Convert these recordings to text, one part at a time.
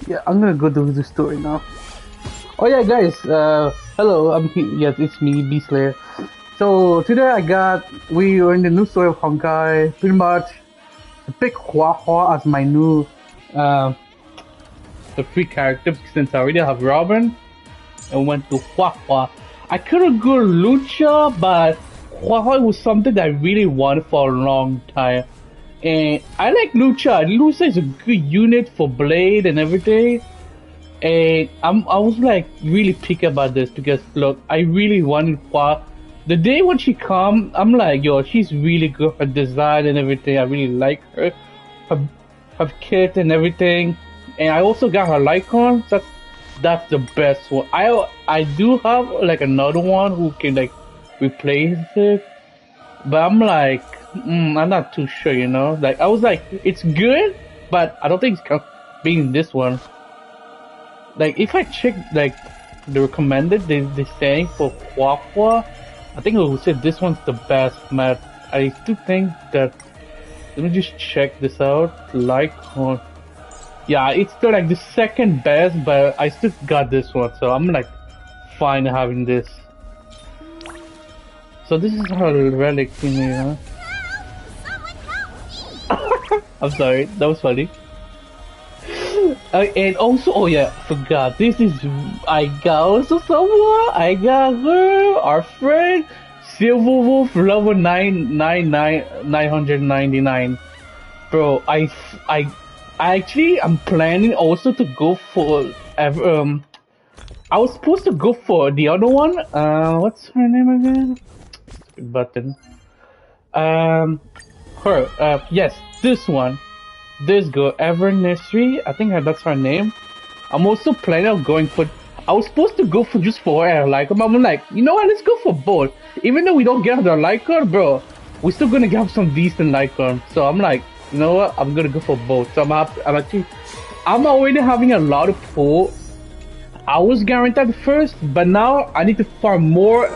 Yeah, I'm gonna go do the story now. Oh yeah, guys. Hello. Yes, it's me, B Slayer. So today we are in the new story of Honkai. Pretty much, I pick Hua Hua as my new uh, the free character since I already have Robin and went to Hua Hua. I could have go Lucha, but Hua Hua was something that I really wanted for a long time. And I like Lucha. Lucha is a good unit for Blade and everything. And I was like really picky about this because look, I really wanted Hua. The day when she come, I'm like, yo, she's really good. Her design and everything, I really like her. Her kit and everything. And I also got her Lycon. That's the best one. I do have like another one who can like replace it, but I'm like, I'm not too sure, you know. Like I was like, it's good, but I don't think it's being this one. Like if I check like the recommended, they saying for Hua Hua, I think it would say this one's the best. But I still think that. Let me just check this out. Lycon. Yeah, it's still like the second best, but I still got this one, so I'm like fine having this. So this is her relic thingy, huh? I'm sorry, that was funny. And also, oh yeah, forgot. I got also someone. I got her, our friend, Silver Wolf, level 999. Bro, I actually I'm planning also to go for I was supposed to go for the other one. What's her name again? Button. Her. Yes, this one. This girl, Ever Nursery. I think that's her name. I'm also planning on going for. I was supposed to go for just for her like I'm like, you know what? Let's go for both. Even though we don't get the Lycon, bro, we're still gonna get some decent Lycon. So I'm like, you know what? I'm gonna go for both. So I'm already having a lot of pull. I was guaranteed first, but now I need to farm more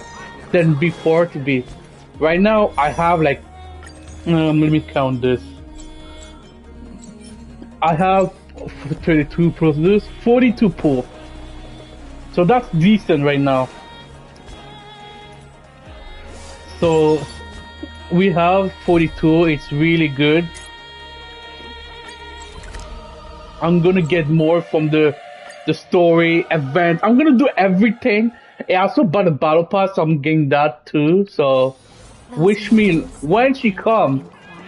than before to be. Right now I have like, let me count this. I have 32 plus this, 42 pull. So that's decent right now. So we have 42, it's really good. I'm gonna get more from the story event. I'm gonna do everything. I also bought a battle pass, so I'm getting that too. So wish me when she comes,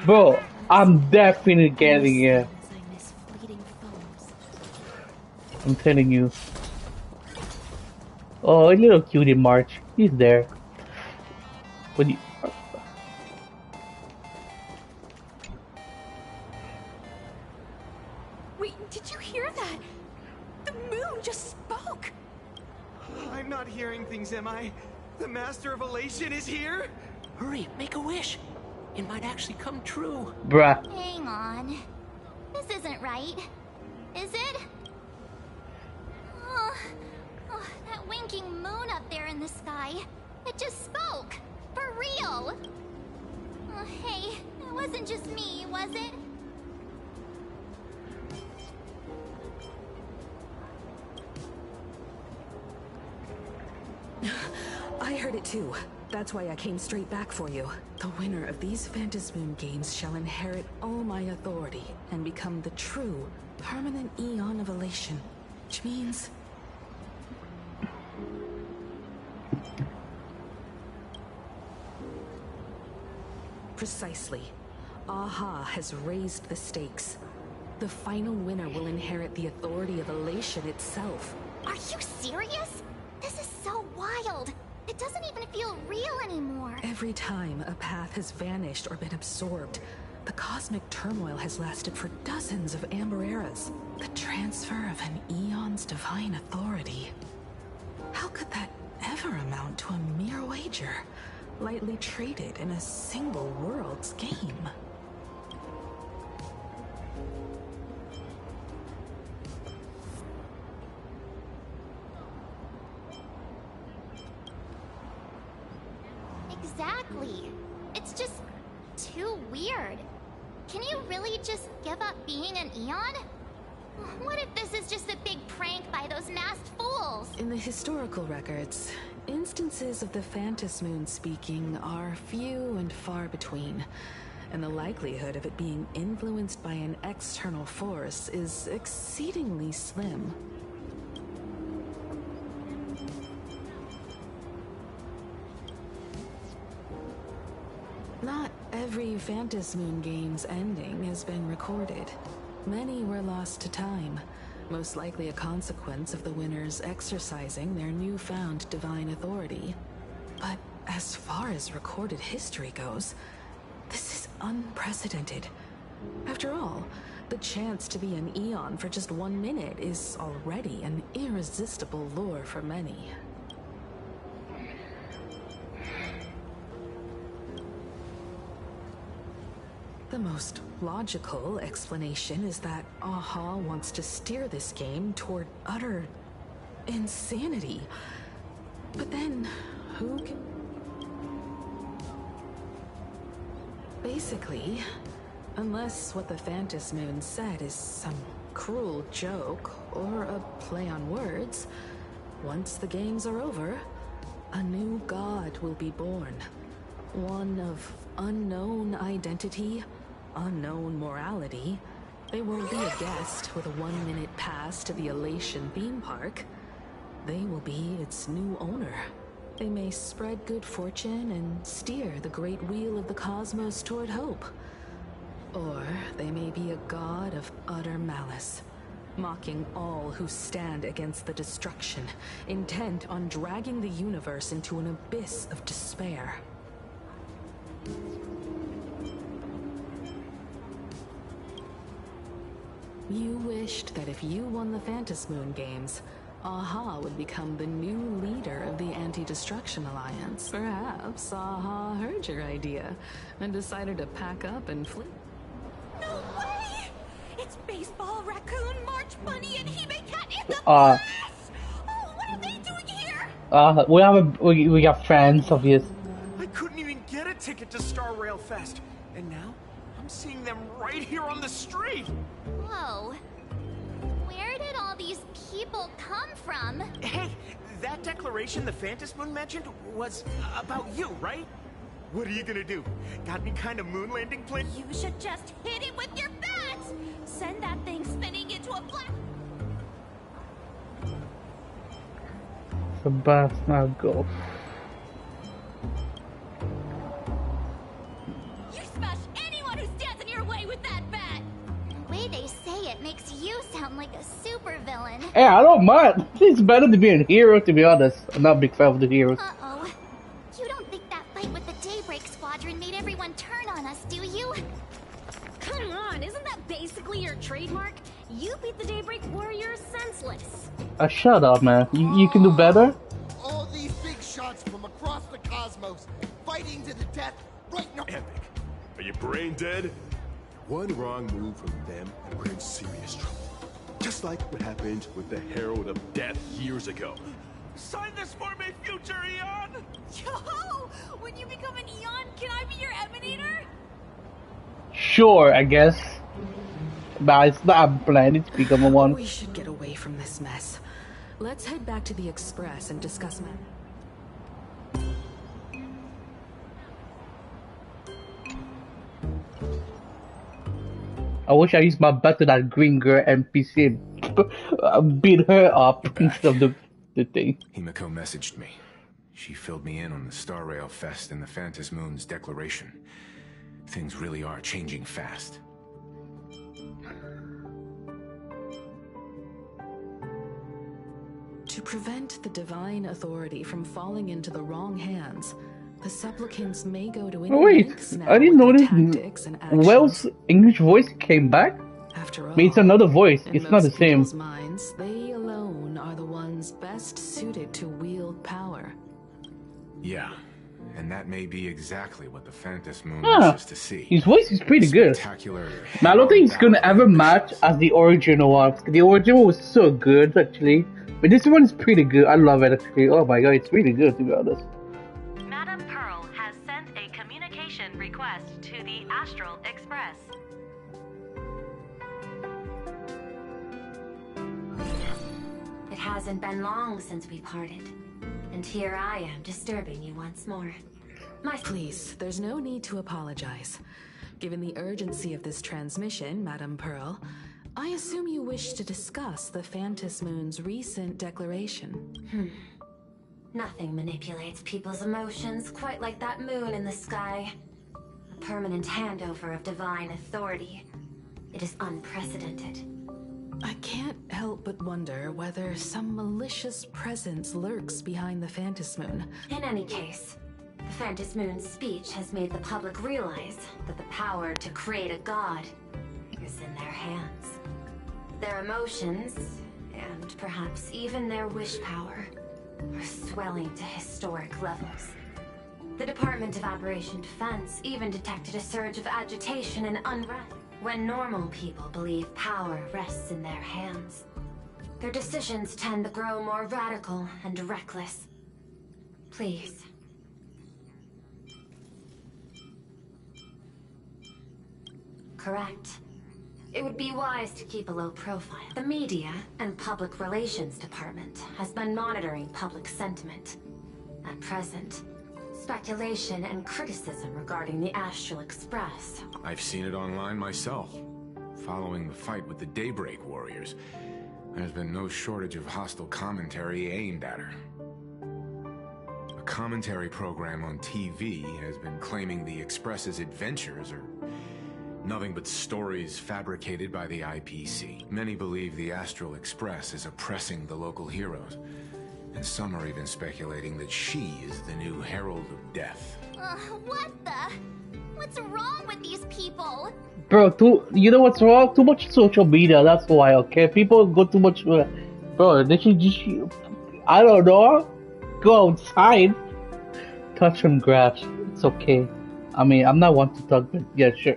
bro, I'm definitely getting it. I'm telling you. Oh, a little cutie March. He's there. What do you... Wait, did you hear that? The moon just spoke! I'm not hearing things, am I? The Master of Elation is here? Hurry, make a wish. It might actually come true. Bruh. Hang on. This isn't right. Is it? Oh, that winking moon up there in the sky. It just spoke. For real. Oh, hey, it wasn't just me, was it? I heard it too. That's why I came straight back for you. The winner of these Phantasmoon games shall inherit all my authority and become the true, permanent Eon of Elation. Which means... Precisely. Aha has raised the stakes. The final winner will inherit the authority of Elation itself. Are you serious? This is so wild. It doesn't even feel real anymore. Every time a path has vanished or been absorbed, the cosmic turmoil has lasted for dozens of Amber Eras. The transfer of an Eon's divine authority. How could that ever amount to a mere wager, lightly traded in a single world's game? Exactly. It's just too weird. Can you really just give up being an Eon? What if this is just a the historical records, instances of the Phantas Moon speaking are few and far between, and the likelihood of it being influenced by an external force is exceedingly slim. Not every Phantas Moon game's ending has been recorded. Many were lost to time, most likely a consequence of the winners exercising their newfound divine authority. But as far as recorded history goes, this is unprecedented. After all, the chance to be an Eon for just 1 minute is already an irresistible lure for many. The most logical explanation is that Aha wants to steer this game toward utter insanity. But then, who can... Basically, unless what the Phantas Moon said is some cruel joke or a play on words, once the games are over, a new god will be born. One of unknown identity, unknown morality. They won't be a guest with a 1-minute pass to the Elation theme park. They will be its new owner. They may spread good fortune and steer the great wheel of the cosmos toward hope. Or they may be a god of utter malice, mocking all who stand against the destruction, intent on dragging the universe into an abyss of despair. You wished that if you won the Phantas Moon games, Aha would become the new leader of the Anti-Destruction Alliance. Perhaps Aha heard your idea and decided to pack up and flee. No way! It's Baseball, Raccoon, March Bunny, and Hime Cat in the bus! Oh, what are they doing here? We got friends, obvious. I couldn't even get a ticket to Star Rail Fest, and now I'm seeing them right here on the street. Whoa. Where did all these people come from? Hey, that declaration the Phantas Moon mentioned was about you, right? What are you gonna do? Got any kind of moon landing plan? You should just hit it with your bat! Send that thing spinning into a black... Sebastian, go. You smash anyone who stands in your way with that bat! The way they say it makes you sound like a supervillain. Hey, I don't mind. It's better to be a hero, to be honest. I'm not a big fan of the heroes. Uh-oh. You don't think that fight with the Daybreak Squadron made everyone turn on us, do you? Come on, isn't that basically your trademark? You beat the Daybreak Warriors senseless. Shut up, man. You can do better? All these big shots from across the cosmos, fighting to the death, right now. Epic. Are you brain dead? One wrong move from them and we're in serious trouble. Just like what happened with the Herald of Death years ago. Sign this for me, future Eon! Yo! When you become an Eon, can I be your Emanator? Sure, I guess. But it's not a plan to become a one. We should get away from this mess. Let's head back to the Express and discuss matters. I wish I used my bet to that green girl NPC and beat her up instead of the thing. Himiko messaged me. She filled me in on the Star Rail Fest and the Phantas Moon's declaration. Things really are changing fast. To prevent the divine authority from falling into the wrong hands, the supplicants may go to any lengths now I didn't with their notice tactics and actions. Wells' English voice came back? After all, I mean, it's another voice. in It's not the most same. people's minds, they alone are the ones best suited to wield power. Yeah, and that may be exactly what the Phantas Moon Ah, wishes to see. his voice is pretty good. Spectacular. But I don't think it's gonna ever match as the original one. The original was so good, actually. But this one is pretty good. I love it, actually. Oh my god, it's really good, to be honest. Madam Pearl has sent a communication request to the Astral Express. hasn't been long since we parted. And here I am disturbing you once more. Please, there's no need to apologize. Given the urgency of this transmission, Madame Pearl, I assume you wish to discuss the Phantom Moon's recent declaration. Nothing manipulates people's emotions quite like that moon in the sky. A permanent handover of divine authority. It is unprecedented. I can't help but wonder whether some malicious presence lurks behind the Phantom Moon. In any case, the Phantom Moon's speech has made the public realize that the power to create a god is in their hands. Their emotions, and perhaps even their wish power, are swelling to historic levels. The Department of Aberration Defense even detected a surge of agitation and unrest. When normal people believe power rests in their hands, their decisions tend to grow more radical and reckless. Please. Correct. It would be wise to keep a low profile. The media and public relations department has been monitoring public sentiment. At present, speculation and criticism regarding the Astral Express. I've seen it online myself. Following the fight with the Daybreak Warriors, there's been no shortage of hostile commentary aimed at her. A commentary program on TV has been claiming the Express's adventures are nothing but stories fabricated by the IPC. Many believe the Astral Express is oppressing the local heroes, and some are even speculating that she is the new Herald of Death. What the? What's wrong with these people? Bro, you know what's wrong? Too much social media, that's why, okay? People go too much... Bro, they should just... I don't know. Go outside. Touch and grasp. It's okay. I mean, I'm not one to talk, but yeah, sure.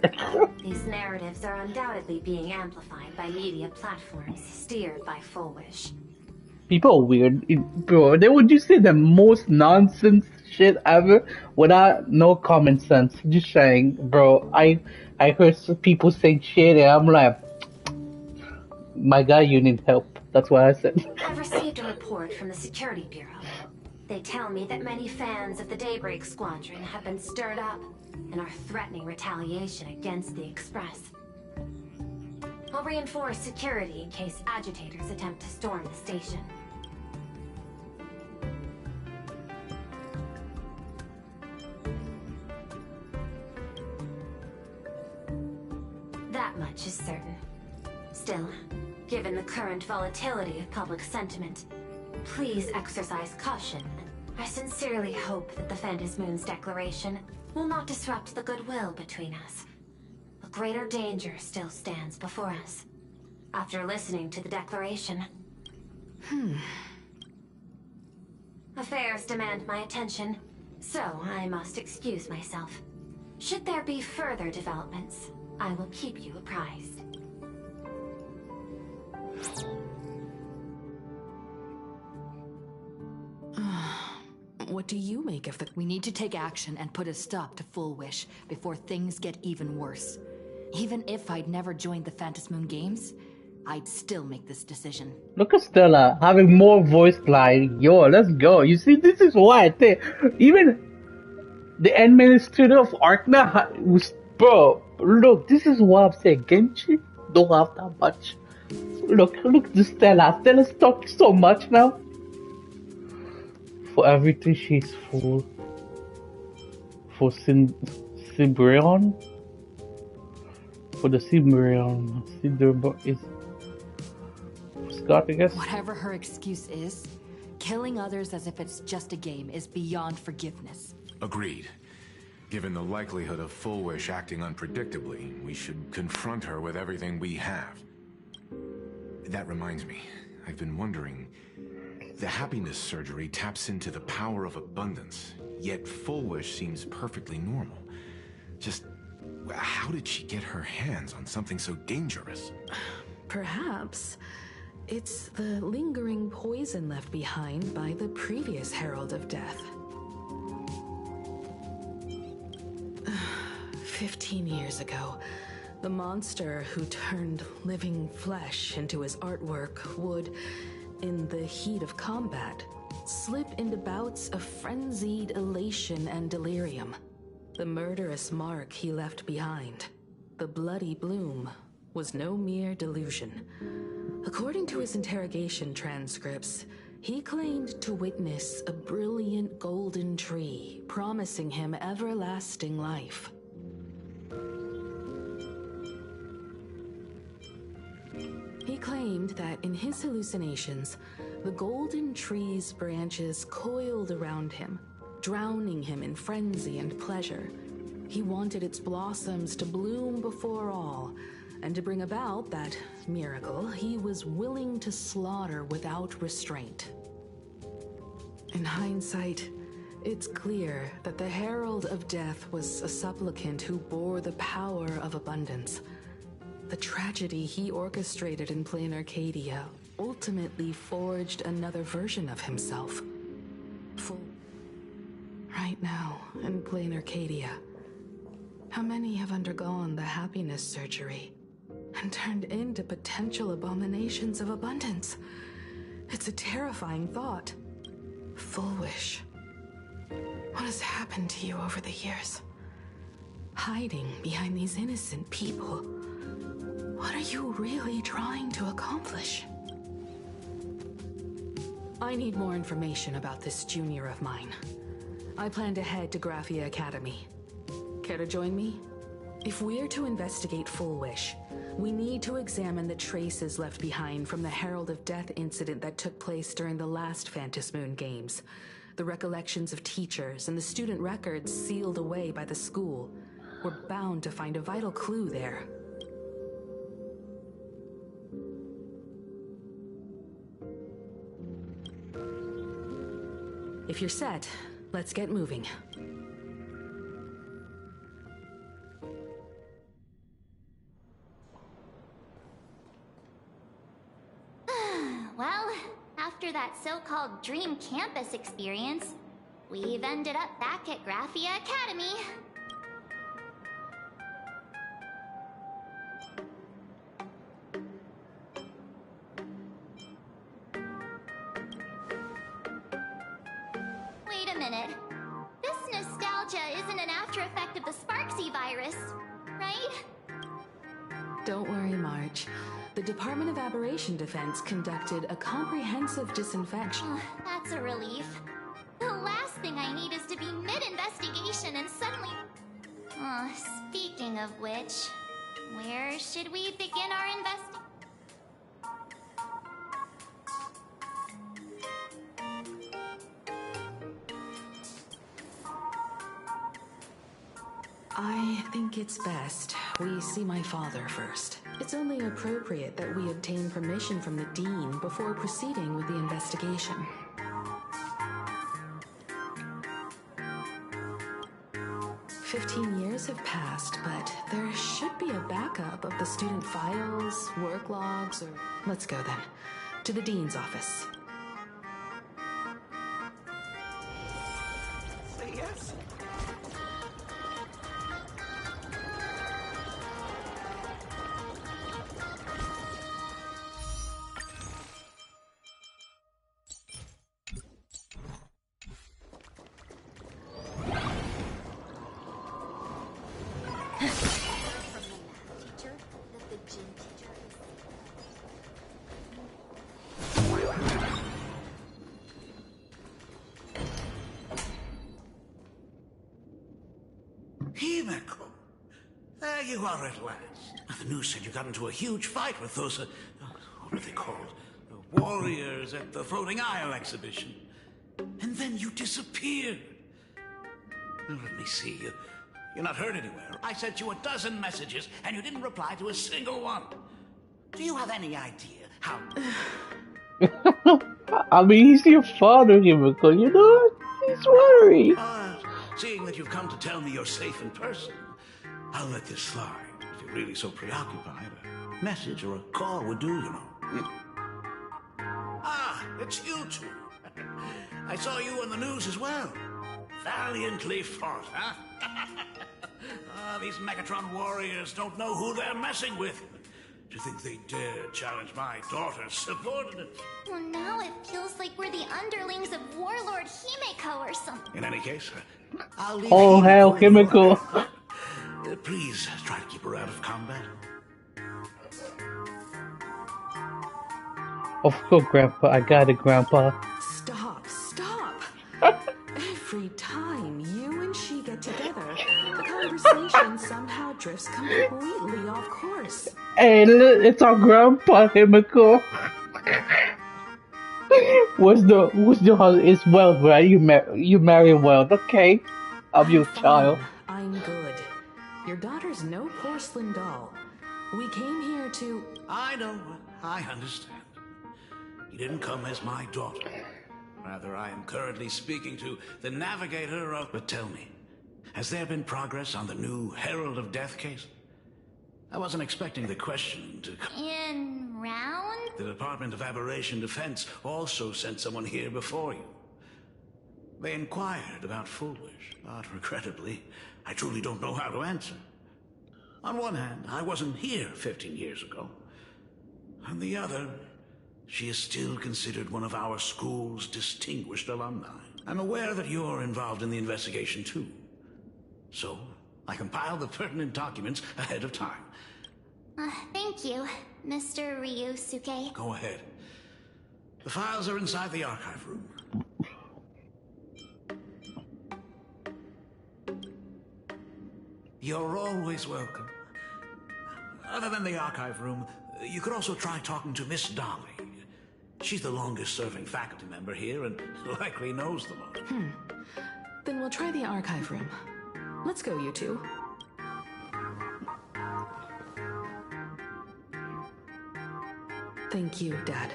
These narratives are undoubtedly being amplified by media platforms steered by Full Wish. People are weird. Bro, they would just say the most nonsense shit ever without no common sense. Just saying, bro, I heard some people saying shit and I'm like, my guy, you need help. That's what I said. I've received a report from the Security Bureau. They tell me that many fans of the Daybreak Squadron have been stirred up and are threatening retaliation against the Express. I'll reinforce security in case agitators attempt to storm the station. That much is certain. Still, given the current volatility of public sentiment, please exercise caution. I sincerely hope that the Phantom Moon's declaration will not disrupt the goodwill between us. A greater danger still stands before us. After listening to the declaration... Affairs demand my attention, so I must excuse myself. Should there be further developments, I will keep you apprised. What do you make of the... We need to take action and put a stop to Full Wish before things get even worse. Even if I'd never joined the Phantom Moon Games, I'd still make this decision. Look at Stella having more voice line. Yo, let's go. You see, this is why I think even the administrator of Arkna was... Bro, look, this is what I'm saying. Genji don't have that much. Look to Stella. Stella's talking so much now. For everything, she's full. For Cybrion? For the Cybrion. Cybrion is... Scott, I guess? Whatever her excuse is, killing others as if it's just a game is beyond forgiveness. Agreed. Given the likelihood of Full Wish acting unpredictably, we should confront her with everything we have. That reminds me, I've been wondering... The happiness surgery taps into the power of abundance, yet Full Wish seems perfectly normal. Just, how did she get her hands on something so dangerous? Perhaps it's the lingering poison left behind by the previous Herald of Death. 15 years ago, the monster who turned living flesh into his artwork would in the heat of combat, slip into bouts of frenzied elation and delirium. The murderous mark he left behind, the bloody bloom, was no mere delusion. According to his interrogation transcripts, he claimed to witness a brilliant golden tree promising him everlasting life. He claimed that in his hallucinations, the golden tree's branches coiled around him, drowning him in frenzy and pleasure. He wanted its blossoms to bloom before all, and to bring about that miracle, he was willing to slaughter without restraint. In hindsight, it's clear that the Herald of Death was a supplicant who bore the power of abundance. The tragedy he orchestrated in Plain Arcadia ultimately forged another version of himself. Right now, in Plain Arcadia, how many have undergone the happiness surgery and turned into potential abominations of abundance? It's a terrifying thought. Full Wish. What has happened to you over the years? Hiding behind these innocent people. What are you really trying to accomplish? I need more information about this junior of mine. I plan to head to Graphia Academy. Care to join me? If we're to investigate Full Wish, we need to examine the traces left behind from the Herald of Death incident that took place during the last Phantom Moon Games. The recollections of teachers and the student records sealed away by the school. We're bound to find a vital clue there. If you're set, let's get moving. Well, after that so-called dream campus experience, we've ended up back at Graphia Academy. Wait a minute. This nostalgia isn't an after-effect of the Sparksy virus, right? Don't worry, March. The Department of Aberration Defense conducted a comprehensive disinfection. That's a relief. The last thing I need is to be mid-investigation and suddenly... speaking of which, where should we begin our investigation? I think it's best we see my father first. It's only appropriate that we obtain permission from the Dean before proceeding with the investigation. "15 years have passed, but there should be a backup of the student files, work logs, or... Let's go then. To the Dean's office. Say yes. Himeko, there you are at last. The news said you got into a huge fight with those, what are they called? The warriors at the Floating Isle exhibition. And then you disappeared. Now, let me see. You're not heard anywhere. I sent you a dozen messages, and you didn't reply to a single one. Do you have any idea how... I mean, he's your father, Himiko, you know? He's worried. Seeing that you've come to tell me you're safe in person, I'll let this slide. If you're really so preoccupied, a message or a call would do, you know. Ah, it's you two. I saw you on the news as well. Valiantly fought, huh? These Megatron warriors don't know who they're messing with. To think they dare challenge my daughter's subordinates. Well, now it feels like we're the underlings of Warlord Himeko or something. In any case, I'll leave Oh, hell, Himeko. Please try to keep her out of combat. Of course, Grandpa. I got it, Grandpa. Stop. Every time you and she get together, the conversation somehow drifts completely off course. Hey, look, it's our Grandpa, Himeko. What's the husband? It's Weld, right? You marry Weld, okay? I'm your child. I'm good. Your daughter's no porcelain doll. We came here to... I know. I understand. You didn't come as my daughter. Rather, I am currently speaking to the navigator of... But tell me, has there been progress on the new Herald of Death case? I wasn't expecting the question to come. In round? The Department of Aberration Defense also sent someone here before you. They inquired about Foolish, but regrettably, I truly don't know how to answer. On one hand, I wasn't here 15 years ago. On the other, she is still considered one of our school's distinguished alumni. I'm aware that you're involved in the investigation too. So, I compiled the pertinent documents ahead of time. Thank you, Mr. Ryusuke. Go ahead. The files are inside the archive room. You're always welcome. Other than the archive room, you could also try talking to Miss Dolly. She's the longest-serving faculty member here and likely knows the most. Then we'll try the archive room. Let's go, you two. Thank you, Dad.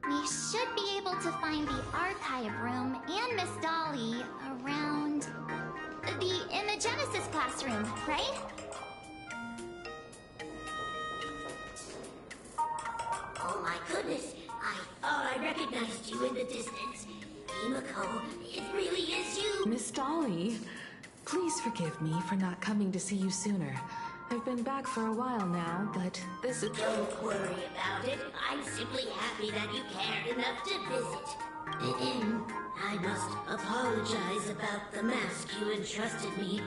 We should be able to find the archive room and Miss Dolly around the Imagenesis classroom, right? Oh my goodness, I thought I recognized you in the distance. Himeko, it really is you. Miss Dolly, please forgive me for not coming to see you sooner. I've been back for a while now, but this is... Don't worry about it. I'm simply happy that you cared enough to visit. I must apologize about the mask you entrusted me.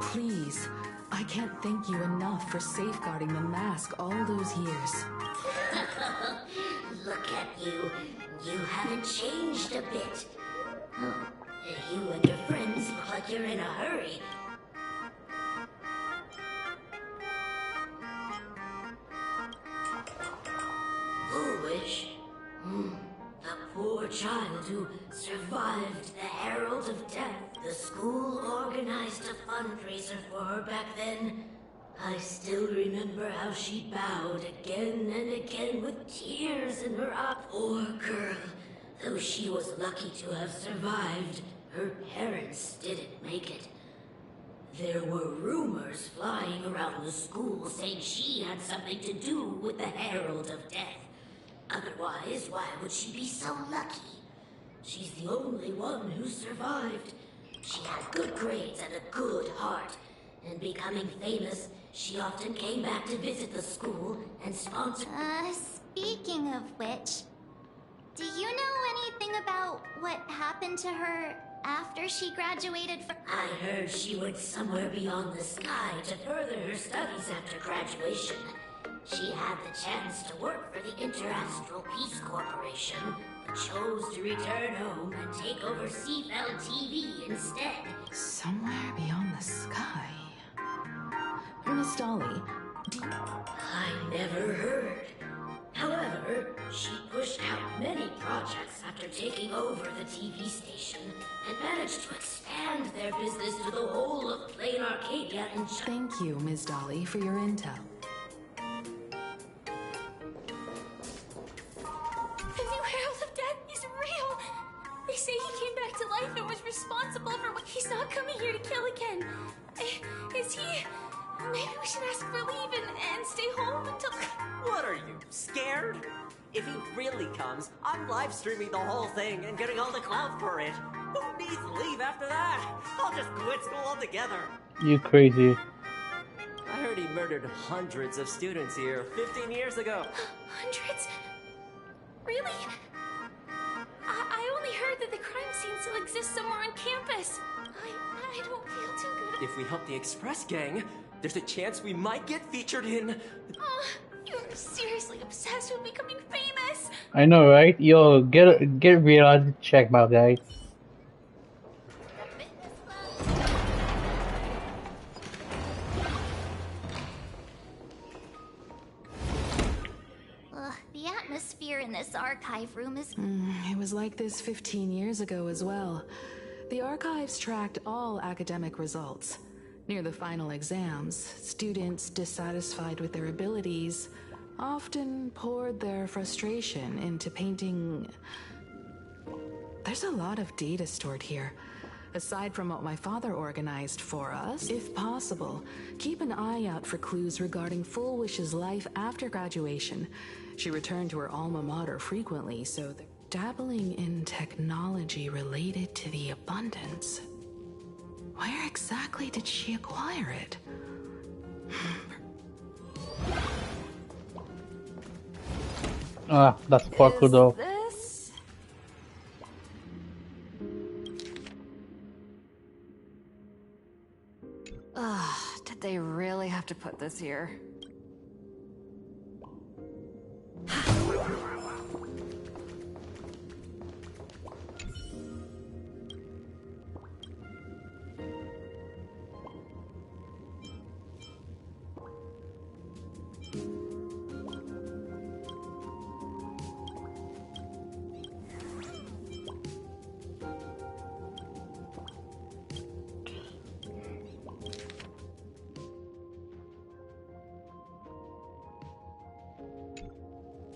Please, I can't thank you enough for safeguarding the mask all those years. Look at you. You haven't changed a bit. You and your friends look like you're in a hurry. Foolish. The poor child who survived the Herald of Death. The school organized a fundraiser for her back then. I still remember how she bowed again and again with tears in her eyes. Poor girl. Though she was lucky to have survived, her parents didn't make it. There were rumors flying around the school saying she had something to do with the Herald of Death. Otherwise, why would she be so lucky? She's the only one who survived. She had good grades and a good heart. And becoming famous, she often came back to visit the school and sponsor... Speaking of which, do you know anything about what happened to her after she graduated from... I heard she went somewhere beyond the sky to further her studies after graduation. She had the chance to work for the Interastral Peace Corporation, but chose to return home and take over Seafell TV instead. Somewhere beyond the sky? Miss Dolly, I never heard. However, she pushed out many projects after taking over the TV station and managed to expand their business to the whole of Plain Arcadia and Thank you, Ms. Dolly, for your intel. The new Herald of Death is real! They say he came back to life and was responsible for what... He's not coming here to kill again. Is he... Maybe we should ask for leave and stay home until... What are you, scared? If he really comes, I'm live streaming the whole thing and getting all the clout for it. Who needs leave after that? I'll just quit school altogether. You crazy. I heard he murdered hundreds of students here 15 years ago. Hundreds? Really? I only heard that the crime scene still exists somewhere on campus. I don't feel too good. If we help the Express Gang, there's a chance we might get featured in... You're seriously obsessed with becoming famous. I know, right? Yo, get reality check, my guy. The atmosphere in this archive room is... It was like this 15 years ago as well. The archives tracked all academic results. Near the final exams, students dissatisfied with their abilities often poured their frustration into painting... There's a lot of data stored here. Aside from what my father organized for us, if possible, keep an eye out for clues regarding Full Wish's life after graduation. She returned to her alma mater frequently, so they're dabbling in technology related to the abundance. Where exactly did she acquire it? That's parkour though. This? Did they really have to put this here?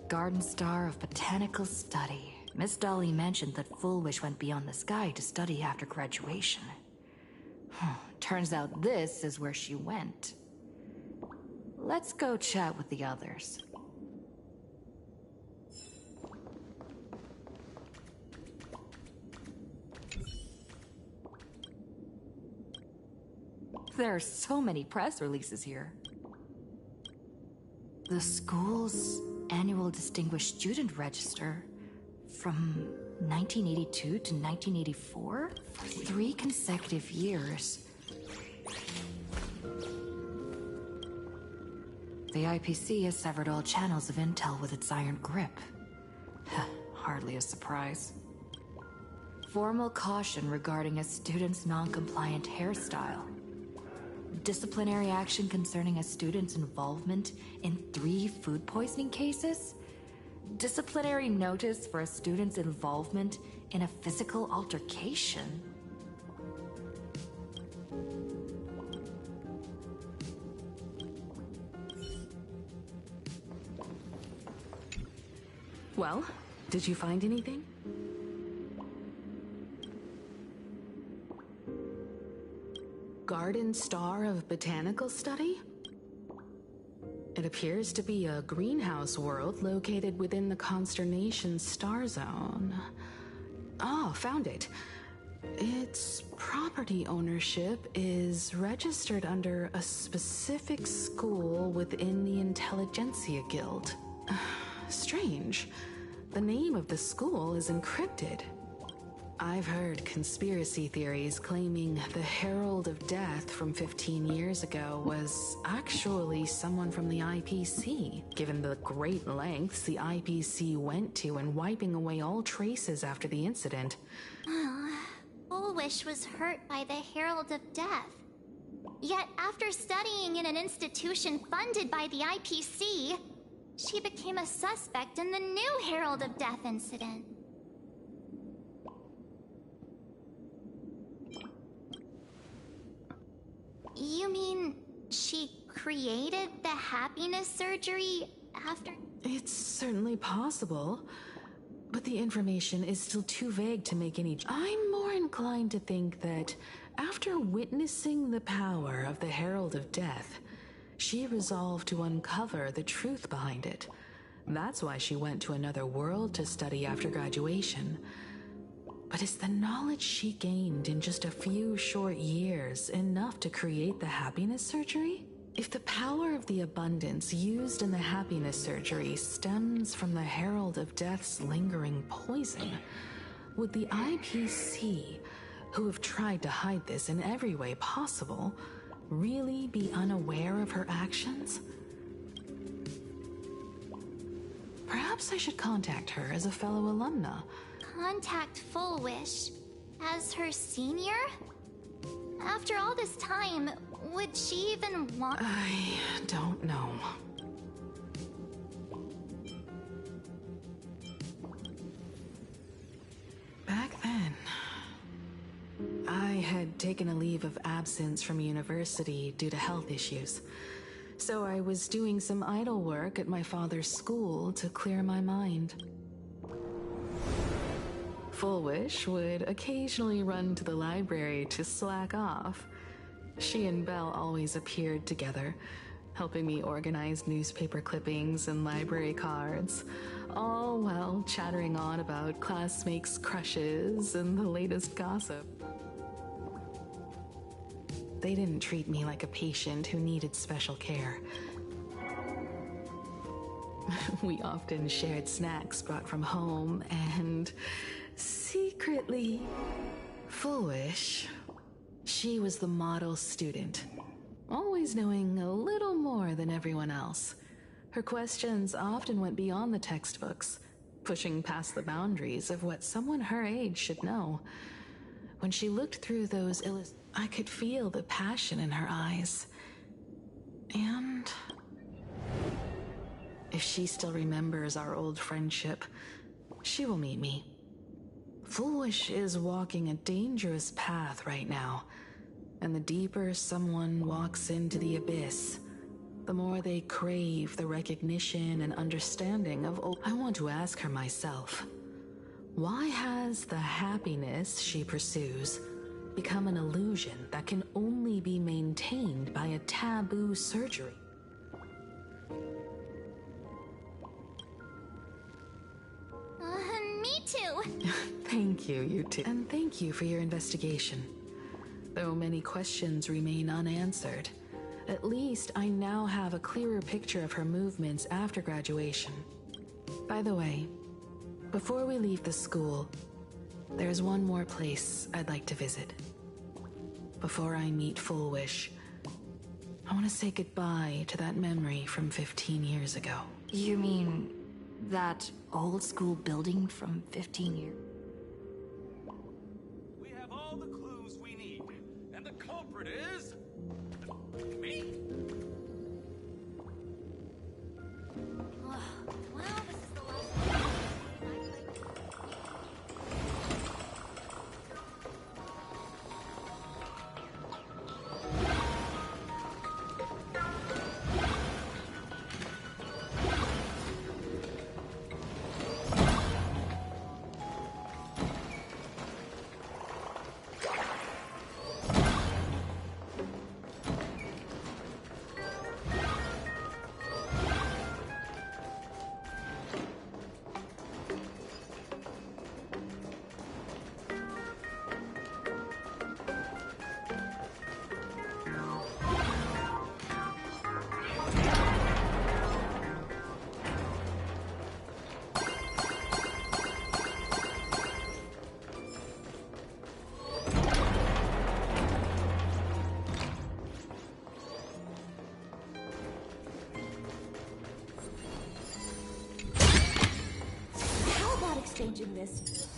Garden Star of Botanical Study. Miss Dolly mentioned that Full Wish went beyond the sky to study after graduation. Turns out this is where she went. Let's go chat with the others. There are so many press releases here. The school's annual Distinguished Student Register from 1982 to 1984 for 3 consecutive years. The IPC has severed all channels of intel with its iron grip. Hardly a surprise. Formal caution regarding a student's non-compliant hairstyle. Disciplinary action concerning a student's involvement in 3 food poisoning cases. Disciplinary notice for a student's involvement in a physical altercation. Well, did you find anything? Garden Star of Botanical Study? It appears to be a greenhouse world located within the Consternation Star Zone. Oh, found it. Its property ownership is registered under a specific school within the Intelligentsia Guild. Strange. The name of the school is encrypted. I've heard conspiracy theories claiming the Herald of Death from 15 years ago was actually someone from the IPC, given the great lengths the IPC went to in wiping away all traces after the incident. Full Wish was hurt by the Herald of Death. Yet after studying in an institution funded by the IPC, she became a suspect in the new Herald of Death incident. You mean she created the happiness surgery after? It's certainly possible, but the information is still too vague to make any... I'm more inclined to think that after witnessing the power of the Herald of Death, she resolved to uncover the truth behind it. That's why she went to another world to study after graduation. But is the knowledge she gained in just a few short years enough to create the happiness surgery? If the power of the abundance used in the happiness surgery stems from the Herald of Death's lingering poison, would the IPC, who have tried to hide this in every way possible, really be unaware of her actions? Perhaps I should contact her as a fellow alumna. Contact Full Wish as her senior? After all this time, would she even want— I don't know. Back then, I had taken a leave of absence from university due to health issues. So I was doing some idle work at my father's school to clear my mind. Full Wish would occasionally run to the library to slack off. She and Belle always appeared together, helping me organize newspaper clippings and library cards, all while chattering on about classmates' crushes and the latest gossip. They didn't treat me like a patient who needed special care. We often shared snacks brought from home, and secretly, Full Wish, she was the model student, always knowing a little more than everyone else. Her questions often went beyond the textbooks, pushing past the boundaries of what someone her age should know. When she looked through those I could feel the passion in her eyes. And if she still remembers our old friendship, she will meet me. Full Wish is walking a dangerous path right now, and the deeper someone walks into the abyss, the more they crave the recognition and understanding of— I want to ask her myself, why has the happiness she pursues become an illusion that can only be maintained by a taboo surgery? Me too. Thank you, you two. And thank you for your investigation. Though many questions remain unanswered, at least I now have a clearer picture of her movements after graduation. By the way, before we leave the school, there's one more place I'd like to visit. Before I meet Full Wish, I want to say goodbye to that memory from 15 years ago. You mean that old school building from 15 years? We have all the clues we need, and the culprit is me. Exchanging this.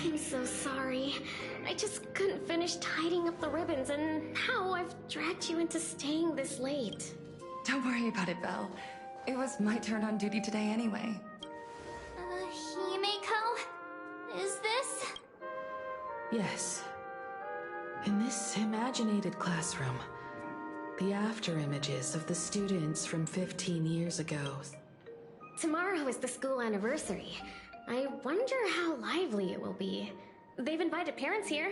I'm so sorry. I just couldn't finish tidying up the ribbons, and now I've dragged you into staying this late. Don't worry about it, Belle. It was my turn on duty today anyway. Himeko? Is this? Yes. In this imaginated classroom, the after images of the students from 15 years ago. Tomorrow is the school anniversary. I wonder how lively it will be. They've invited parents here.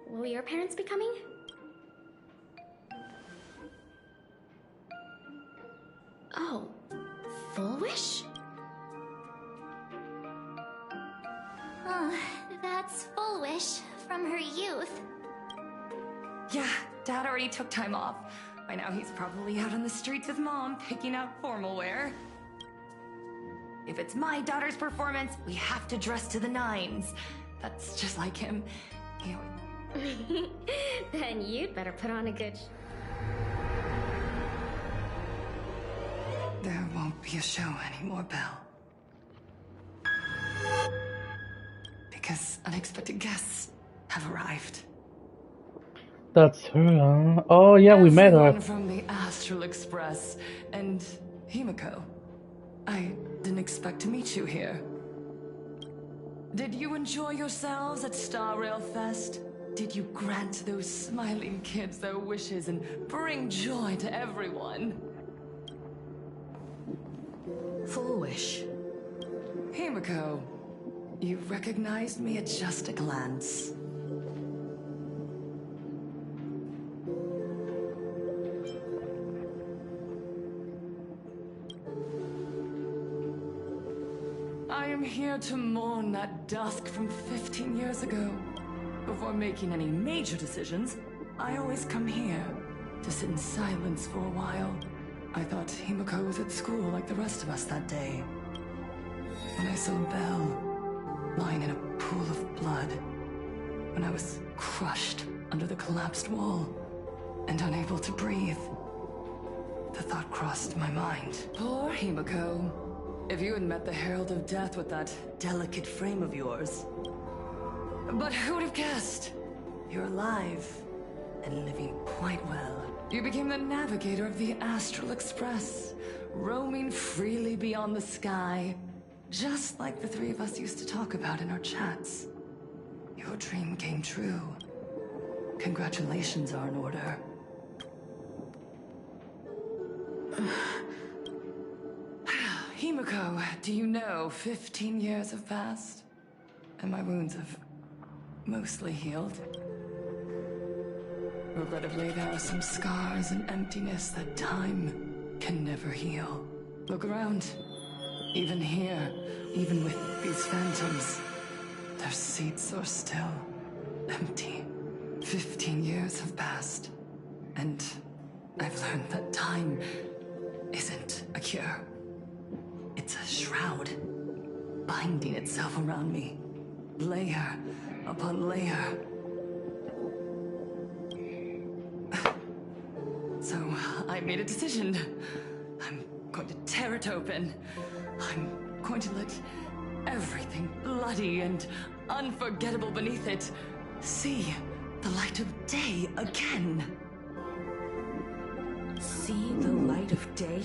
Will your parents be coming? Oh, Full Wish? Yeah, Dad already took time off. By now he's probably out on the streets with Mom, picking out formal wear. If it's my daughter's performance, we have to dress to the nines. That's just like him. He always... Then you'd better put on a good... There won't be a show anymore, Belle. Because unexpected guests have arrived. That's her, huh? Oh yeah, we met her. Everyone from the Astral Express and Himiko. I didn't expect to meet you here. Did you enjoy yourselves at Star Rail Fest? Did you grant those smiling kids their wishes and bring joy to everyone? Full wish. Himiko, you recognized me at just a glance. I am here to mourn that dusk from 15 years ago. Before making any major decisions, I always come here to sit in silence for a while. I thought Himiko was at school like the rest of us that day. When I saw Belle lying in a pool of blood, when I was crushed under the collapsed wall and unable to breathe, the thought crossed my mind. Poor Himiko. If you had met the Herald of Death with that delicate frame of yours. But who would have guessed? You're alive and living quite well. You became the navigator of the Astral Express, roaming freely beyond the sky, just like the three of us used to talk about in our chats. Your dream came true. Congratulations are in order. Himiko, do you know 15 years have passed? And my wounds have mostly healed. Regrettably, there are some scars and emptiness that time can never heal. Look around. Even here, even with these phantoms, their seats are still empty. 15 years have passed, and I've learned that time isn't a cure. It's a shroud, binding itself around me, layer upon layer. So I made a decision. I'm going to tear it open. I'm going to let everything bloody and unforgettable beneath it see the light of day again. See the light of day?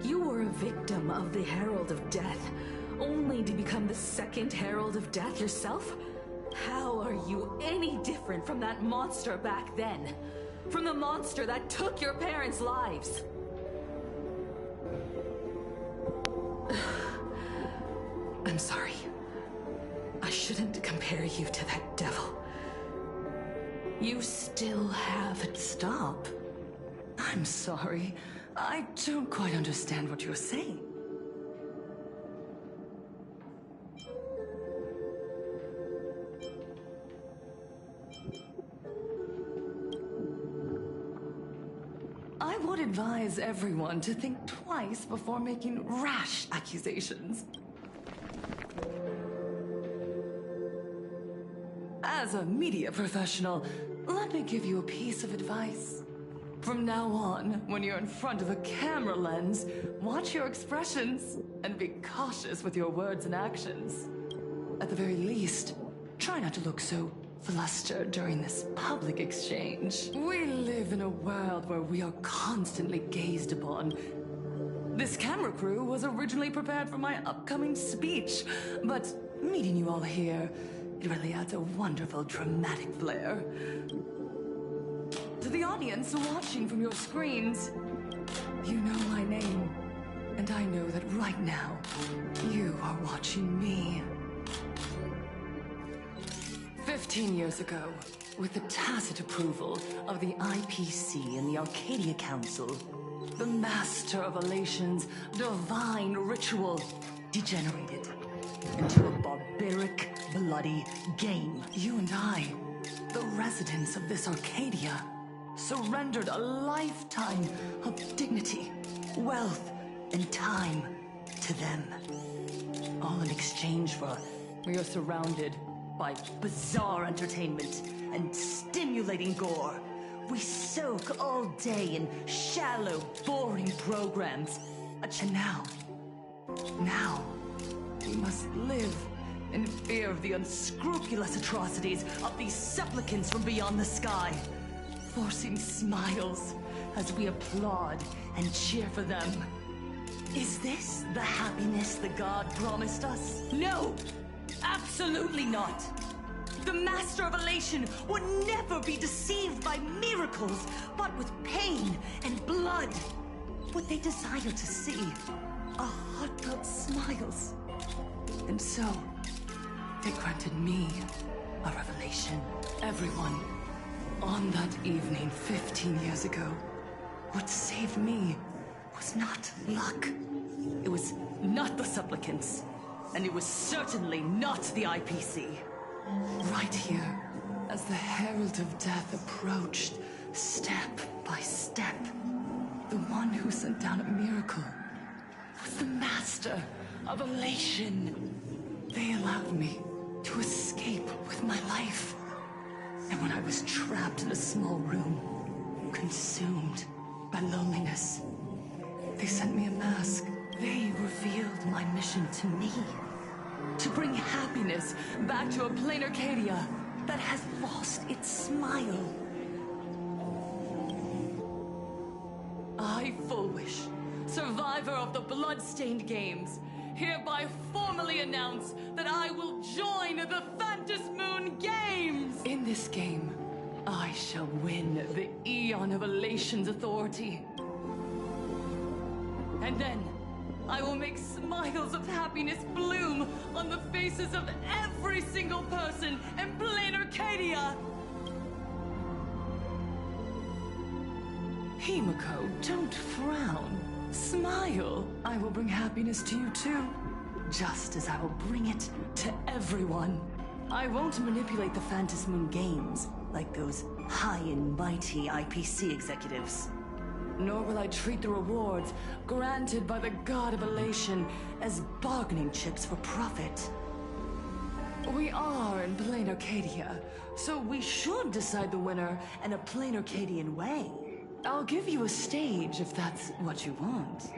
You were a victim of the Herald of Death, only to become the second Herald of Death yourself? How are you any different from that monster back then? From the monster that took your parents' lives? I'm sorry. I shouldn't compare you to that devil. You still haven't stopped. I'm sorry. I don't quite understand what you're saying. I would advise everyone to think twice before making rash accusations. As a media professional, let me give you a piece of advice. From now on, when you're in front of a camera lens, watch your expressions and be cautious with your words and actions. At the very least, try not to look so flustered during this public exchange. We live in a world where we are constantly gazed upon. This camera crew was originally prepared for my upcoming speech, but meeting you all here, it really adds a wonderful dramatic flair. To the audience watching from your screens, you know my name, and I know that right now, you are watching me. 15 years ago, with the tacit approval of the IPC and the Arcadia Council, the master of Elation's divine ritual degenerated into a barbaric, bloody game. You and I The residents of this Arcadia surrendered a lifetime of dignity, wealth, and time to them. All in exchange for we are surrounded by bizarre entertainment and stimulating gore. We soak all day in shallow, boring programs. And now, we must live in fear of the unscrupulous atrocities of these supplicants from beyond the sky, forcing smiles as we applaud and cheer for them. Is this the happiness the god promised us? No! Absolutely not! The Master of Elation would never be deceived by miracles, but with pain and blood. What they desire to see are heartfelt smiles. And so, they granted me a revelation. Everyone, on that evening 15 years ago, what saved me was not luck. It was not the supplicants, and it was certainly not the IPC. Right here, as the Herald of Death approached, step by step, the one who sent down a miracle was the Master of Elation. They allowed me to escape with my life. And when I was trapped in a small room, consumed by loneliness, they sent me a mask. They revealed my mission to me. To bring happiness back to a plain Arcadia that has lost its smile. I, Fullwish, survivor of the Bloodstained Games, hereby formally announce that I will join the Phantasmoon Games! In this game, I shall win the Eon of Elation's authority. And then, I will make smiles of happiness bloom on the faces of every single person in plain Arcadia! Himiko, don't frown. Smile. I will bring happiness to you too. Just as I will bring it to everyone. I won't manipulate the Phantasmoon Games like those high and mighty IPC executives. Nor will I treat the rewards granted by the God of Elation as bargaining chips for profit. We are in plain Arcadia, so we should decide the winner in a plain Arcadian way. I'll give you a stage if that's what you want.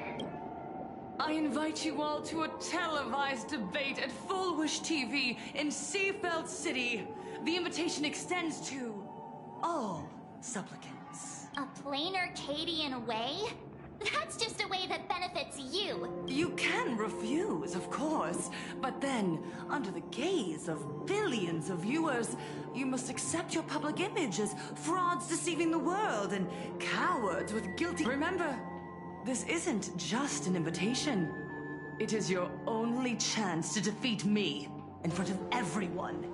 I invite you all to a televised debate at Fullwish TV in Seafeld City. The invitation extends to all supplicants. A plain Arcadian way? That's just a way that benefits you. You can refuse, of course, but then, under the gaze of billions of viewers, you must accept your public image as frauds deceiving the world and cowards with guilty... Remember, this isn't just an invitation. It is your only chance to defeat me in front of everyone.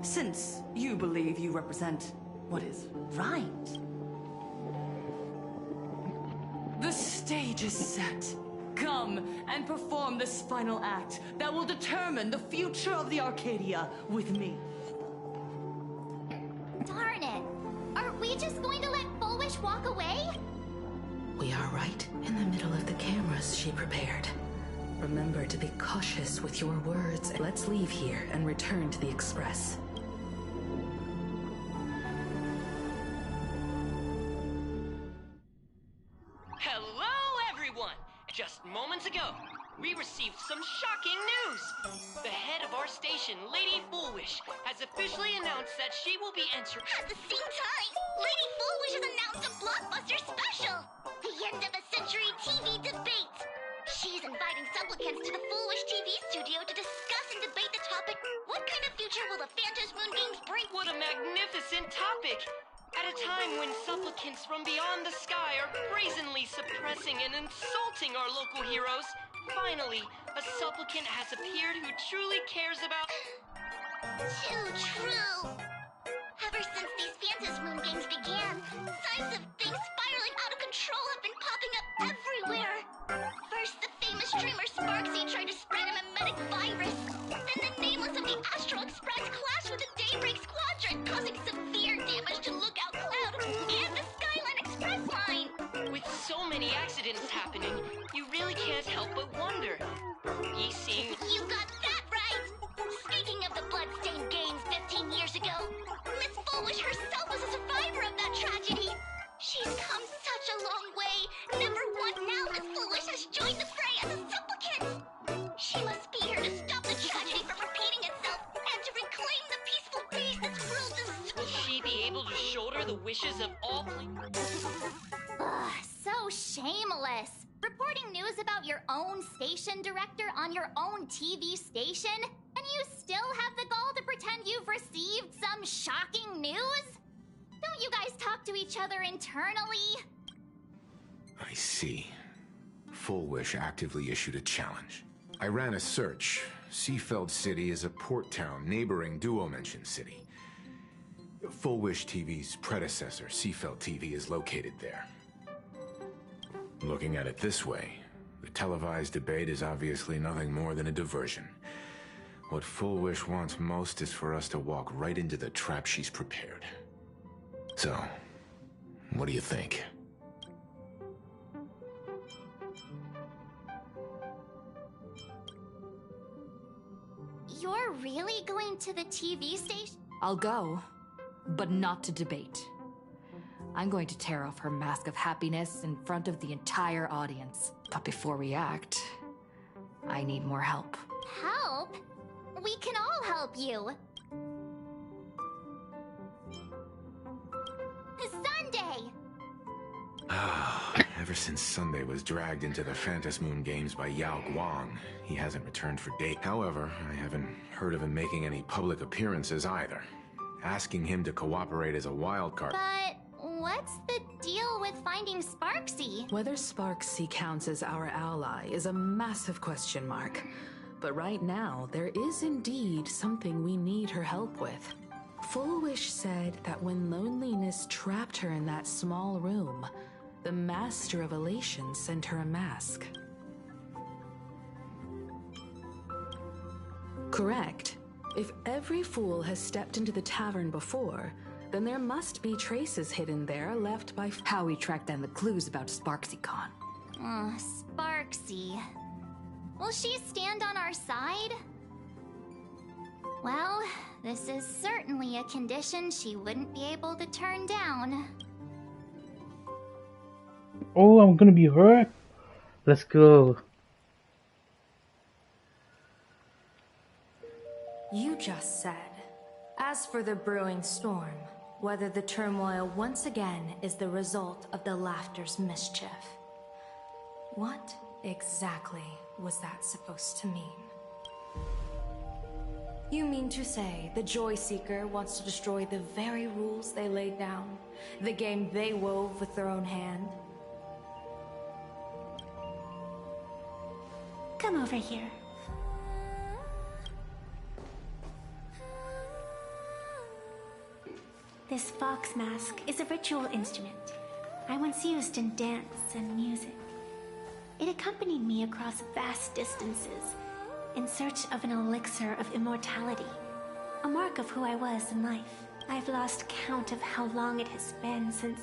Since you believe you represent what is right. The stage is set. Come and perform this final act that will determine the future of the Arcadia with me. Darn it! Are we just going to let Fullwish walk away? We are right in the middle of the cameras she prepared. Remember to be cautious with your words. Let's leave here and return to the Express. Hello, everyone! Just moments ago, we received some shocking news. The head of our station, Lady Fullwish, has officially announced that she will be entering... At the same time, Lady Fullwish has announced a blockbuster special! The end of a century TV debate! She's inviting supplicants to the Fullwish TV studio to discuss and debate the topic, what kind of future will the Phantasmoon Games bring? What a magnificent topic! At a time when supplicants from beyond the sky are brazenly suppressing and insulting our local heroes, finally, a supplicant has appeared who truly cares about... Too true! Ever since these Phantasmoon Games began, signs of things spiraling out of control have been popping up everywhere! First, the famous streamer Sparksy tried to spread a mimetic virus. Then the nameless of the Astral Express clashed with the Daybreak Squadron, causing severe happening, you really can't help but wonder. Are we seeing... You got that right! Speaking of the bloodstained games 15 years ago, Miss Foolish herself was a survivor of that tragedy. She's come such a long way. Never once now Miss Foolish has joined the fray as a supplicant. She must be here to stop the tragedy from repeating itself and to reclaim the peaceful peace that's ruled this... Will she be able to shoulder the wishes of all... Ugh, so shameless. Reporting news about your own station director on your own TV station, and you still have the gall to pretend you've received some shocking news? Don't you guys talk to each other internally? I see. Full Wish actively issued a challenge. I ran a search. Seafeld City is a port town neighboring Duo Mention City. Full Wish TV's predecessor, Seafeld TV, is located there. Looking at it this way, the televised debate is obviously nothing more than a diversion. What Full Wish wants most is for us to walk right into the trap she's prepared. So, what do you think? You're really going to the TV station? I'll go, but not to debate. I'm going to tear off her mask of happiness in front of the entire audience. But before we act, I need more help. Help? We can all help you. Sunday! Ever since Sunday was dragged into the Phantom Moon Games by Yao Guang, he hasn't returned for days. However, I haven't heard of him making any public appearances either. Asking him to cooperate as a wildcard. But what's the deal with finding Sparksy? Whether Sparksy counts as our ally is a massive question mark. But right now, there is indeed something we need her help with. Full Wish said that when loneliness trapped her in that small room, the Master of Elation sent her a mask. Correct. If every fool has stepped into the tavern before, then there must be traces hidden there left by... How we tracked down the clues about SparksyCon. Sparksy. Will she stand on our side? Well, this is certainly a condition she wouldn't be able to turn down. Oh, I'm gonna be hurt. Let's go. You just said, as for the brewing storm, whether the turmoil once again is the result of the Laughter's mischief. What exactly was that supposed to mean? You mean to say the Joy Seeker wants to destroy the very rules they laid down? The game they wove with their own hand? Come over here. This fox mask is a ritual instrument I once used in dance and music. It accompanied me across vast distances in search of an elixir of immortality, a mark of who I was in life. I've lost count of how long it has been since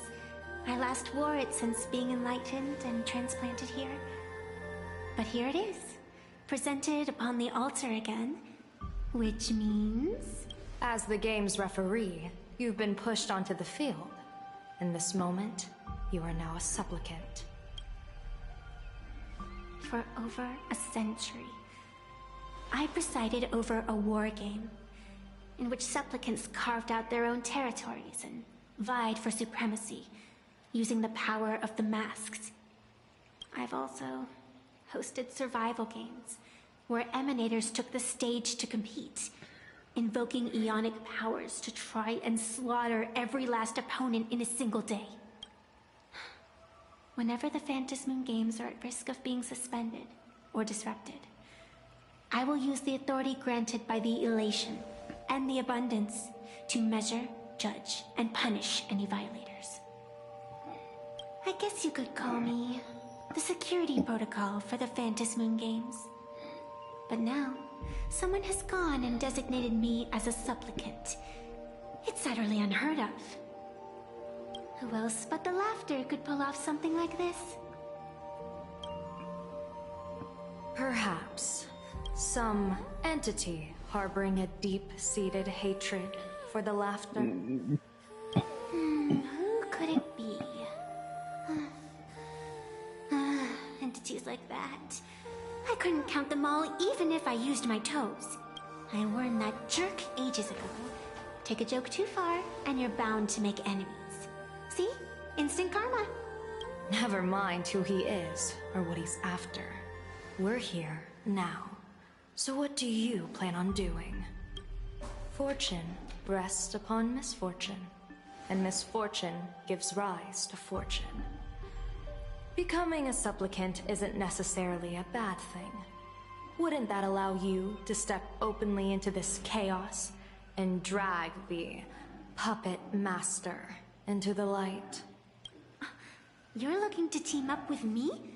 I last wore it since being enlightened and transplanted here. But here it is, presented upon the altar again, which means... As the game's referee, you've been pushed onto the field. In this moment, you are now a supplicant. For over a century, I presided over a war game in which supplicants carved out their own territories and vied for supremacy, using the power of the masks. I've also hosted survival games where emanators took the stage to compete, invoking eonic powers to try and slaughter every last opponent in a single day. Whenever the Phantom Moon Games are at risk of being suspended or disrupted, I will use the authority granted by the Elation and the Abundance to measure, judge, and punish any violators. I guess you could call me the security protocol for the Phantom Moon Games. But now, someone has gone and designated me as a supplicant. It's utterly unheard of. Who else but the Laughter could pull off something like this? Perhaps some entity harboring a deep-seated hatred for the laughter. Who could it be? Entities like that. I couldn't count them all even if I used my toes. I warned that jerk ages ago. Take a joke too far, and you're bound to make enemies. See? Instant karma. Never mind who he is or what he's after. We're here now. So what do you plan on doing? Fortune rests upon misfortune, and misfortune gives rise to fortune. Becoming a supplicant isn't necessarily a bad thing. Wouldn't that allow you to step openly into this chaos and drag the puppet master into the light? You're looking to team up with me?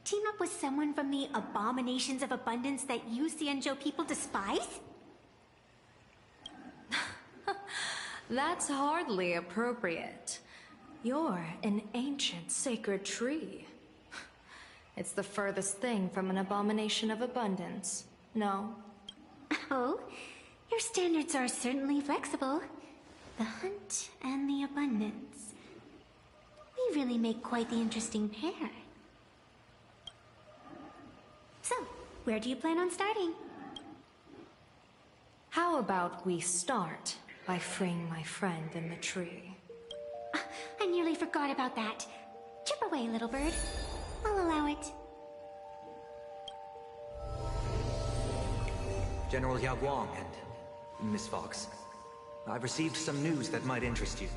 Team up with someone from the abominations of abundance that you Xianzhou people despise? That's hardly appropriate. You're an ancient sacred tree. It's the furthest thing from an abomination of abundance, no? Oh, your standards are certainly flexible. The hunt and the abundance. We really make quite the interesting pair. So, where do you plan on starting? How about we start by freeing my friend in the tree? I nearly forgot about that. Chip away, little bird. I'll allow it. General Yao Guang and Miss Fox, I've received some news that might interest you.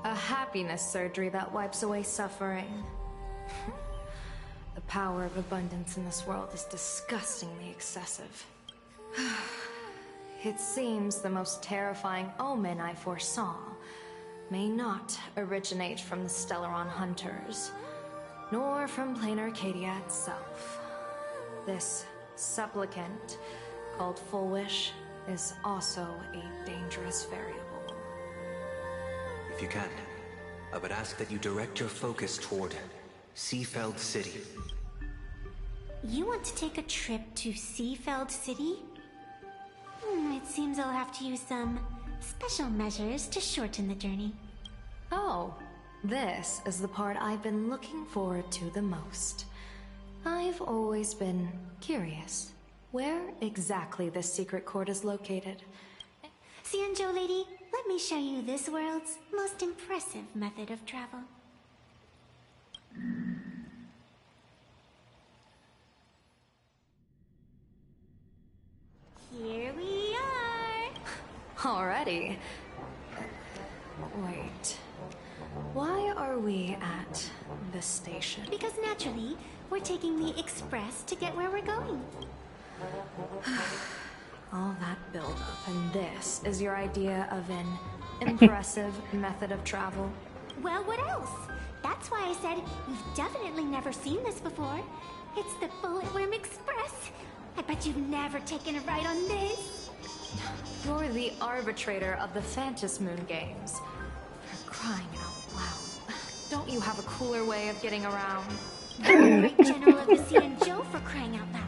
A happiness surgery that wipes away suffering. The power of abundance in this world is disgustingly excessive. It seems the most terrifying omen I foresaw may not originate from the Stellaron hunters, nor from plain Arcadia itself. This supplicant, called Full Wish, is also a dangerous variable. If you can, I would ask that you direct your focus toward Seafeld City. You want to take a trip to Seafeld City? It seems I'll have to use some special measures to shorten the journey. Oh, this is the part I've been looking forward to the most. I've always been curious. Where exactly this secret court is located? Xianzhou lady, let me show you this world's most impressive method of travel. Here we are! Already? Wait. Why are we at this station? Because naturally, we're taking the express to get where we're going. All that build-up, and this is your idea of an impressive method of travel? Well, what else? That's why I said you've definitely never seen this before. It's the Bulletworm Express. I bet you've never taken a ride on this. You're the arbitrator of the Phantom Moon games. For crying out loud. Don't you have a cooler way of getting around? You're the great general of the Xianzhou, for crying out loud.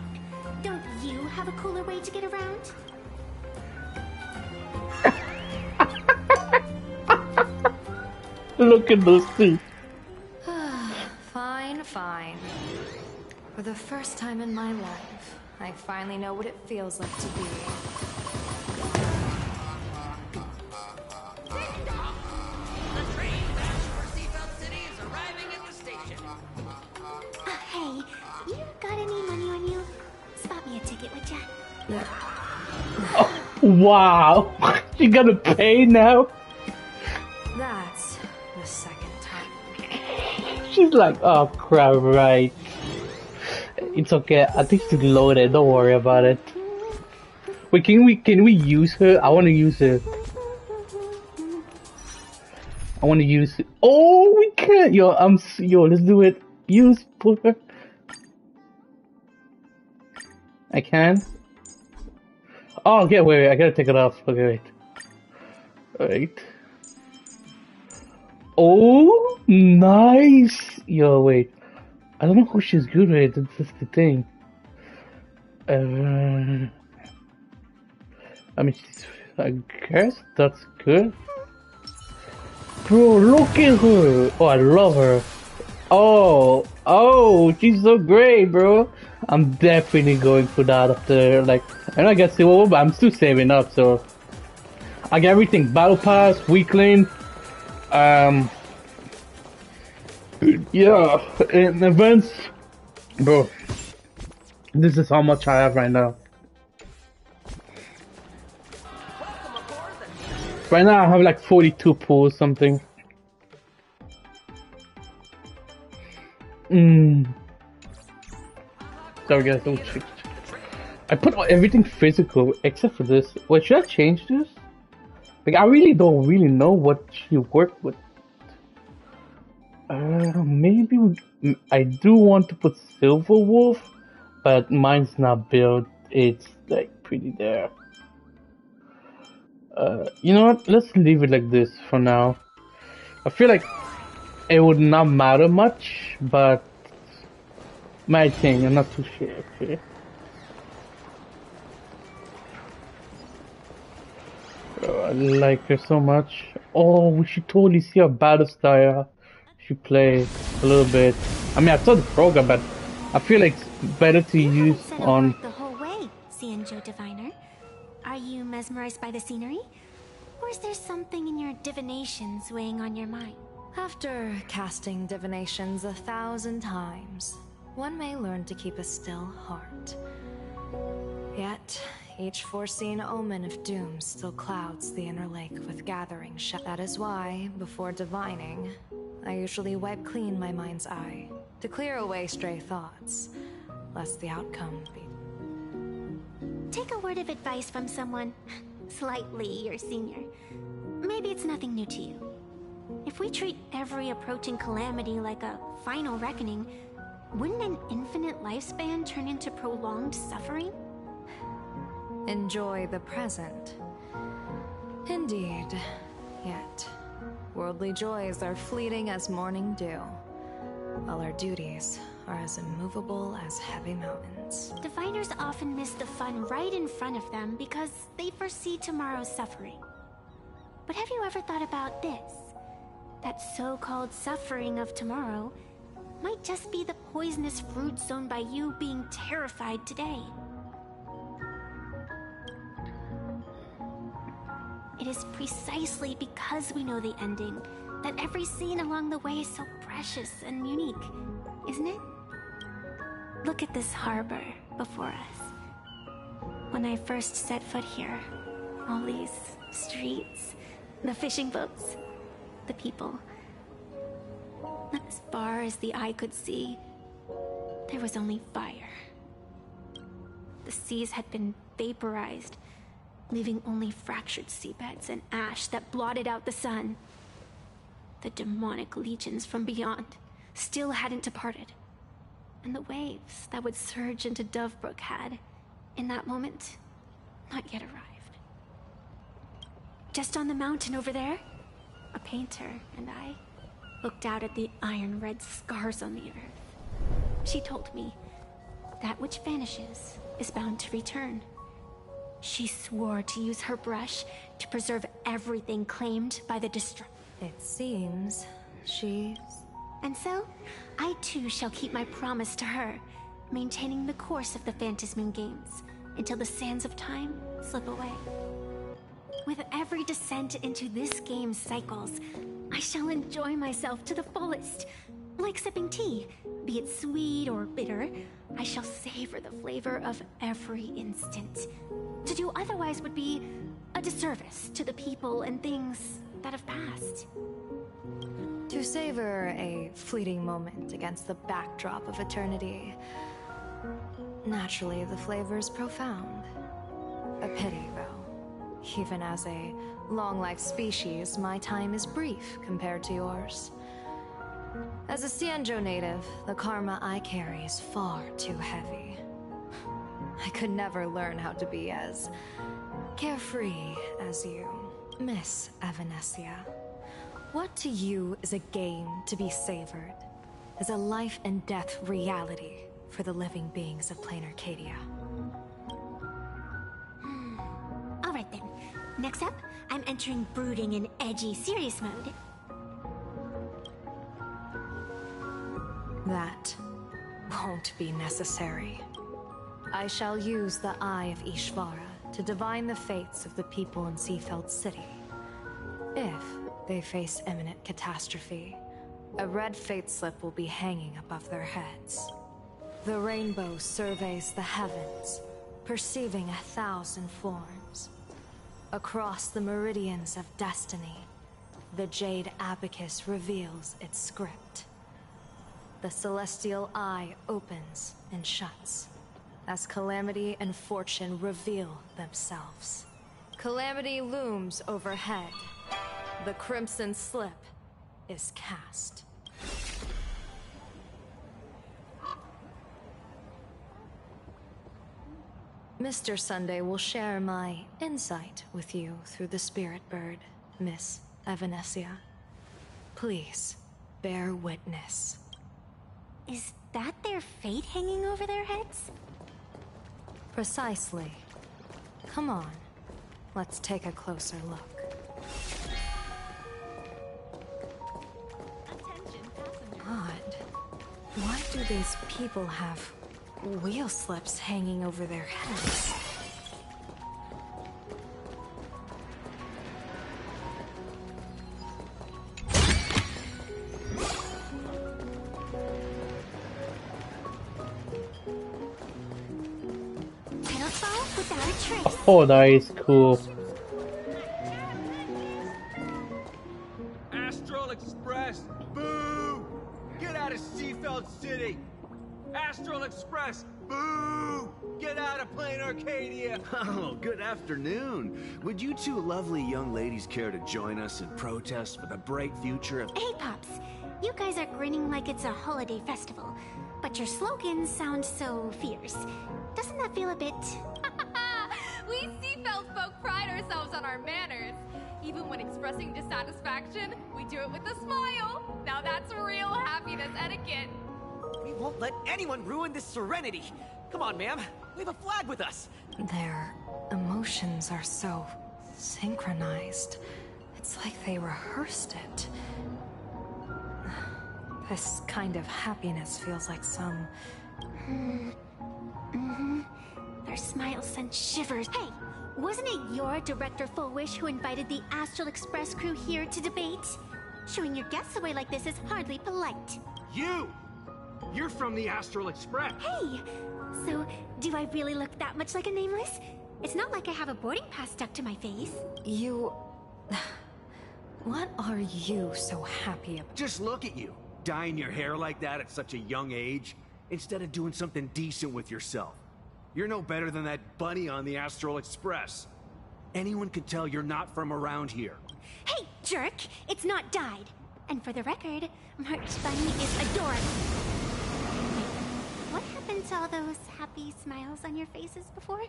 Don't you have a cooler way to get around? Look at those two. Fine, fine. For the first time in my life, I finally know what it feels like to be. The train bound for Seafeld City is arriving at the station. Hey, you got any money on you? Spot me a ticket, would ya? Oh, wow. You gotta pay now? That's the second time. She's like, oh crap, right. It's okay, I think she's loaded, don't worry about it. Wait, can we use her? I wanna use her. I wanna use it. Oh, we can't! Yo, let's do it. Use, put her. I can? Oh, okay, wait, I gotta take it off. Okay, wait. Right. Oh, nice! Yo, wait. I don't know who she's good with. That's the thing. I mean, I guess that's good. Bro, look at her! Oh, I love her. Oh, she's so great, bro. I'm definitely going for that after, like, and I get Civil War, but I'm still saving up, so I get everything: Battle Pass, Weekling, yeah, and events, bro. This is how much I have right now. Right now I have like 42 pools, something. Sorry guys, don't check. I put everything physical except for this. Wait, should I change this? Like, I really don't know what you work with. Maybe I do want to put Silver Wolf, but mine's not built. It's like pretty there. You know what? Let's leave it like this for now. I feel like it would not matter much, but my thing, I'm not too sure. Okay. I like her so much. Oh, we should totally see her battle style. She play a little bit. I mean, I saw the program, but I feel like it's better to use on. The whole way, Cianjo Diviner. Are you mesmerized by the scenery? Or is there something in your divinations weighing on your mind? After casting divinations 1,000 times, one may learn to keep a still heart. Yet, each foreseen omen of doom still clouds the inner lake with gathering shadows. That is why, before divining, I usually wipe clean my mind's eye to clear away stray thoughts, lest the outcome be. Take a word of advice from someone slightly your senior. Maybe it's nothing new to you. If we treat every approaching calamity like a final reckoning, wouldn't an infinite lifespan turn into prolonged suffering? Enjoy the present. Indeed. Yet, worldly joys are fleeting as morning dew, while our duties are as immovable as heavy mountains. Diviners often miss the fun right in front of them because they foresee tomorrow's suffering. But have you ever thought about this? That so-called suffering of tomorrow might just be the poisonous fruit sown by you being terrified today. It is precisely because we know the ending that every scene along the way is so precious and unique, isn't it? Look at this harbor before us. When I first set foot here, all these streets, the fishing boats, the people. As far as the eye could see, there was only fire. The seas had been vaporized, leaving only fractured seabeds and ash that blotted out the sun. The demonic legions from beyond still hadn't departed, and the waves that would surge into Dovebrook had, in that moment, not yet arrived. Just on the mountain over there, a painter and I looked out at the iron-red scars on the earth. She told me, that which vanishes is bound to return. She swore to use her brush to preserve everything claimed by the destruction. It seems she's... And so, I too shall keep my promise to her, maintaining the course of the Phantasmoon Games until the sands of time slip away. With every descent into this game's cycles, I shall enjoy myself to the fullest. Like sipping tea, be it sweet or bitter, I shall savor the flavor of every instant. To do otherwise would be a disservice to the people and things that have passed. To savor a fleeting moment against the backdrop of eternity. Naturally, the flavor's profound. A pity, though. Even as a long-life species, my time is brief compared to yours. As a Cianjo native, the karma I carry is far too heavy. I could never learn how to be as carefree as you. Miss Evanescia, what to you is a game to be savored? Is a life and death reality for the living beings of plain Arcadia? Alright then. Next up, I'm entering brooding and edgy serious mode. That won't be necessary. I shall use the Eye of Ishvara to divine the fates of the people in Seafeld City. If they face imminent catastrophe, a red fate slip will be hanging above their heads. The rainbow surveys the heavens, perceiving 1,000 forms. Across the meridians of destiny, the Jade Abacus reveals its script. The celestial eye opens and shuts as calamity and fortune reveal themselves. Calamity looms overhead. The crimson slip is cast. Mr. Sunday will share my insight with you through the spirit bird, Miss Evanescia. Please, bear witness. Is that their fate hanging over their heads? Precisely. Come on, let's take a closer look. Odd. Why do these people have wheel slips hanging over their heads? Oh, nice, cool. Astral Express, boo! Get out of Seafeld City! Astral Express, boo! Get out of plain Arcadia! Oh, good afternoon. Would you two lovely young ladies care to join us in protest for the bright future of— Hey, Pops. You guys are grinning like it's a holiday festival, but your slogans sound so fierce. Doesn't that feel a bit... We Seafeld folk pride ourselves on our manners. Even when expressing dissatisfaction, we do it with a smile. Now that's real happiness etiquette. We won't let anyone ruin this serenity. Come on, ma'am. Wave a flag with us. Their emotions are so synchronized. It's like they rehearsed it. This kind of happiness feels like some... Their smiles sent shivers. Hey, wasn't it your Director Fullwish who invited the Astral Express crew here to debate? Showing your guests away like this is hardly polite. You! You're from the Astral Express! Hey! So, do I really look that much like a nameless? It's not like I have a boarding pass stuck to my face. You... What are you so happy about? Just look at you, dyeing your hair like that at such a young age, instead of doing something decent with yourself. You're no better than that bunny on the Astral Express. Anyone could tell you're not from around here. Hey, jerk! It's not dyed. And for the record, March Bunny is adorable. What happened to all those happy smiles on your faces before?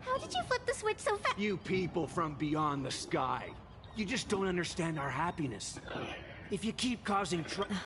How did you flip the switch so fast? You people from beyond the sky. You just don't understand our happiness. If you keep causing trouble...